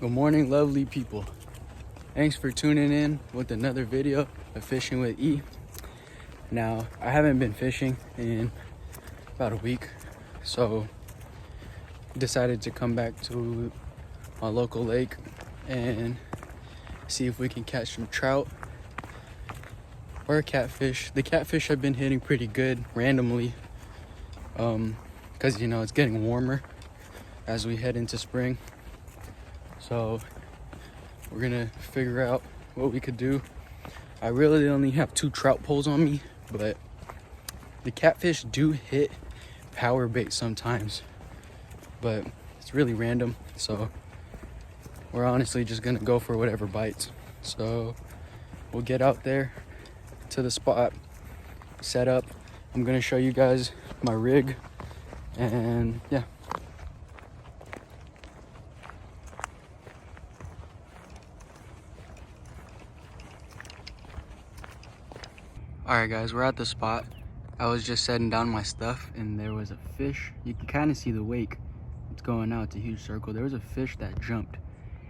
Good morning, lovely people. Thanks for tuning in with another video of Fishing with E. Now, I haven't been fishing in about a week, so decided to come back to my local lake and see if we can catch some trout or catfish. The catfish have been hitting pretty good randomly, because it's getting warmer as we head into spring. So we're gonna figure out what we could do. I really only have 2 trout poles on me, but the catfish do hit power bait sometimes, but it's really random. So we're honestly just gonna go for whatever bites. So we'll get out there to the spot, set up. I'm gonna show you guys my rig, and yeah. Alright guys, we're at the spot. I was just setting down my stuff and there was a fish. You can kind of see the wake. It's going out, it's a huge circle. There was a fish that jumped.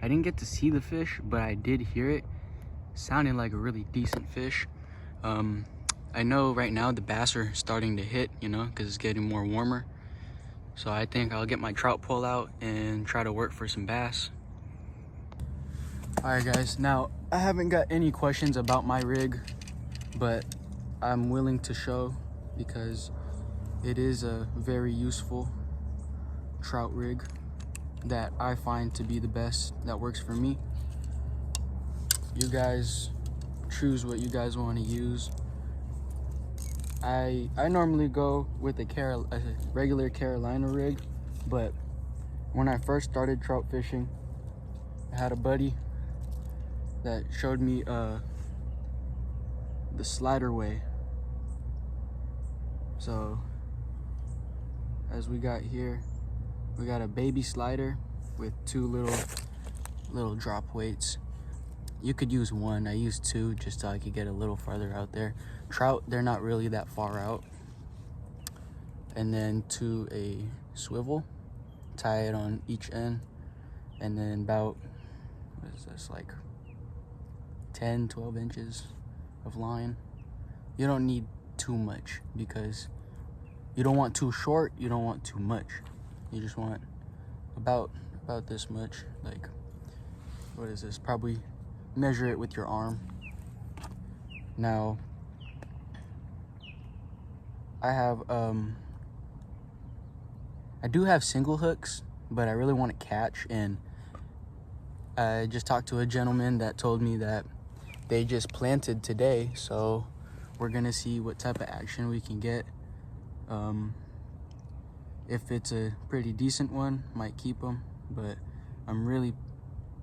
I didn't get to see the fish, but I did hear it. Sounded like a really decent fish. I know right now the bass are starting to hit, because it's getting more warmer. So I think I'll get my trout pole out and try to work for some bass. Alright guys, now I haven't got any questions about my rig, but I'm willing to show because it is a very useful trout rig that I find to be the best that works for me. You guys choose what you guys want to use. I normally go with a regular Carolina rig, but when I first started trout fishing, I had a buddy that showed me the slider way. So as we got here, we got a baby slider with 2 little drop weights. You could use 1. I used 2 just so I could get a little farther out there. Trout, they're not really that far out. And then to a swivel, tie it on each end, and then about, what is this, like 10-12 inches of line. You don't need too much because you don't want too short, you don't want too much. You just want about this much. Like, what is this? Probably measure it with your arm. Now I do have single hooks, but I really want to catch, and I just talked to a gentleman that told me that they just planted today, so we're gonna see what type of action we can get. If it's a pretty decent one, might keep them, but I'm really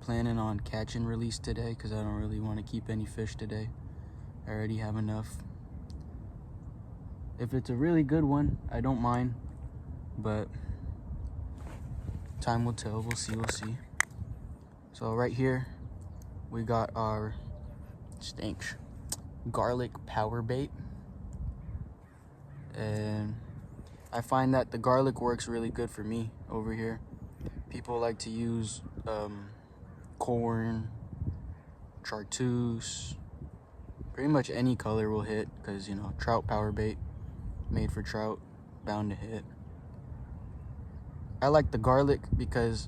planning on catch and release today because I don't really want to keep any fish today. I already have enough. If it's a really good one, I don't mind, but time will tell. We'll see. So right here we got our Stanch garlic power bait, and I find that the garlic works really good for me over here. People like to use corn, chartreuse, pretty much any color will hit because trout power bait, made for trout, bound to hit. I like the garlic because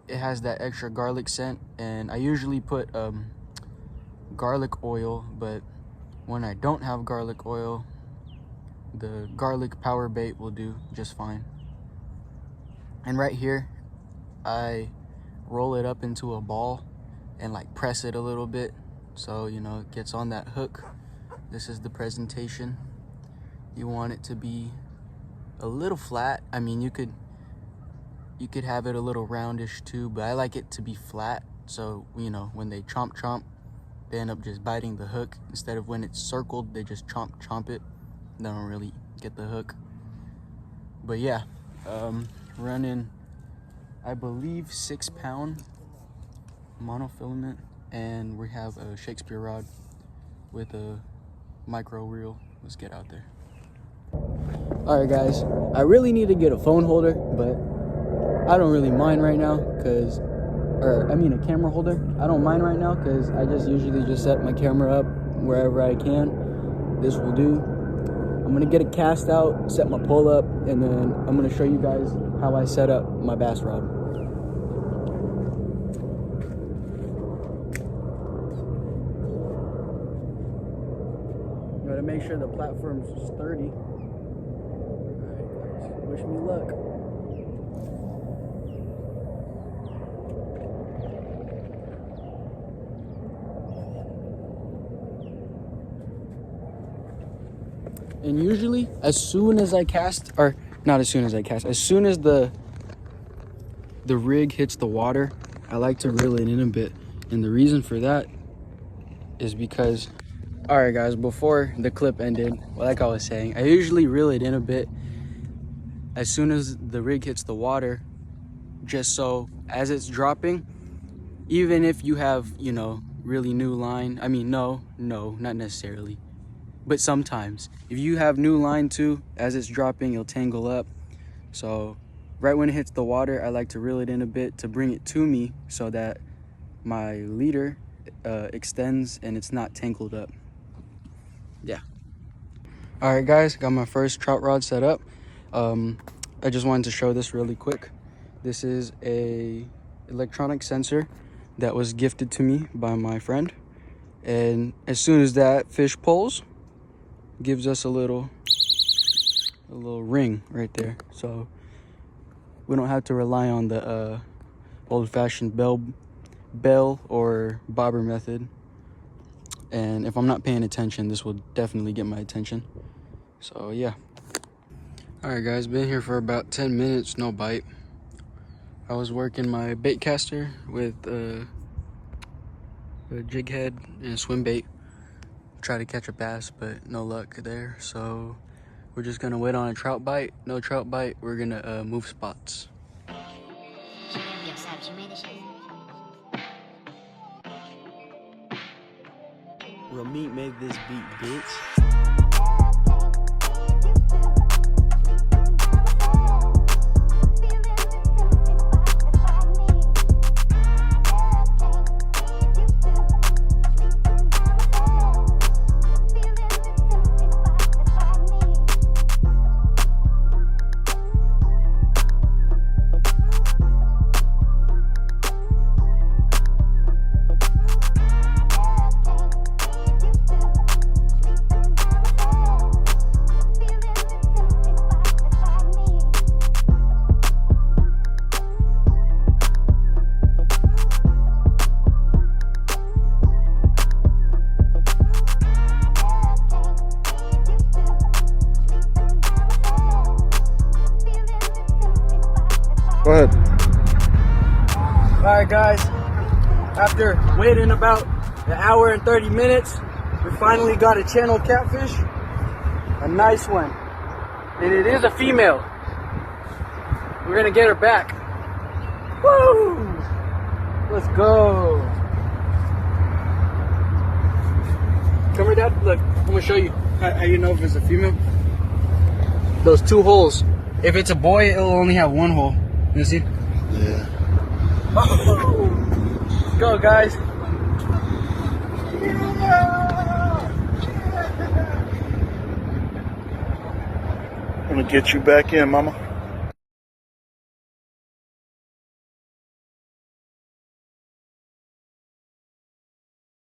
it has that extra garlic scent, and I usually put garlic oil, but when I don't have garlic oil, the garlic power bait will do just fine. And right here I roll it up into a ball and like press it a little bit so it gets on that hook. This is the presentation. You want it to be a little flat. I mean, you could have it a little roundish too, but I like it to be flat, so when they chomp, they end up just biting the hook instead of when it's circled, they just chomp it. They don't really get the hook. But yeah, running, I believe, 6-pound monofilament, and we have a Shakespeare rod with a micro reel. Let's get out there. All right guys, I really need to get a phone holder, but I don't really mind right now because, or I mean a camera holder. I don't mind right now because I just usually just set my camera up wherever I can. This will do. I'm gonna get it cast out, set my pole up, and then I'm gonna show you guys how I set up my bass rod. Gotta make sure the platform's sturdy. Alright guys, wish me luck. And usually, as soon as I cast, or not as soon as I cast, as soon as the rig hits the water, I like to reel it in a bit. And the reason for that is because, all right guys, before the clip ended, well, like I was saying, I usually reel it in a bit as soon as the rig hits the water, just so as it's dropping, even if you have, you know, really new line, I mean, no, not necessarily. But sometimes, if you have new line too, as it's dropping, it'll tangle up. So right when it hits the water, I like to reel it in a bit to bring it to me so that my leader extends and it's not tangled up. Yeah. All right, guys, got my first trout rod set up. I just wanted to show this really quick. This is a electronic sensor that was gifted to me by my friend. And as soon as that fish pulls, gives us a little ring right there, so we don't have to rely on the old-fashioned bell or bobber method. And if I'm not paying attention, this will definitely get my attention. So yeah. All right guys, been here for about 10 minutes, no bite. I was working my bait caster with a jig head and a swim bait. Try to catch a bass, but no luck there. So we're just gonna wait on a trout bite. No trout bite, we're gonna move spots. Ramit made this beat, bitch. Go ahead. All right, guys. After waiting about an hour and 30 minutes, we finally got a channel catfish. A nice one. And it is a female. We're gonna get her back. Woo! Let's go. Come here, Dad. Look, I'm gonna show you how you know if it's a female. Those two holes. If it's a boy, it'll only have one hole. You see? Yeah. Oh, let's go, guys. I'm gonna get you back in, mama.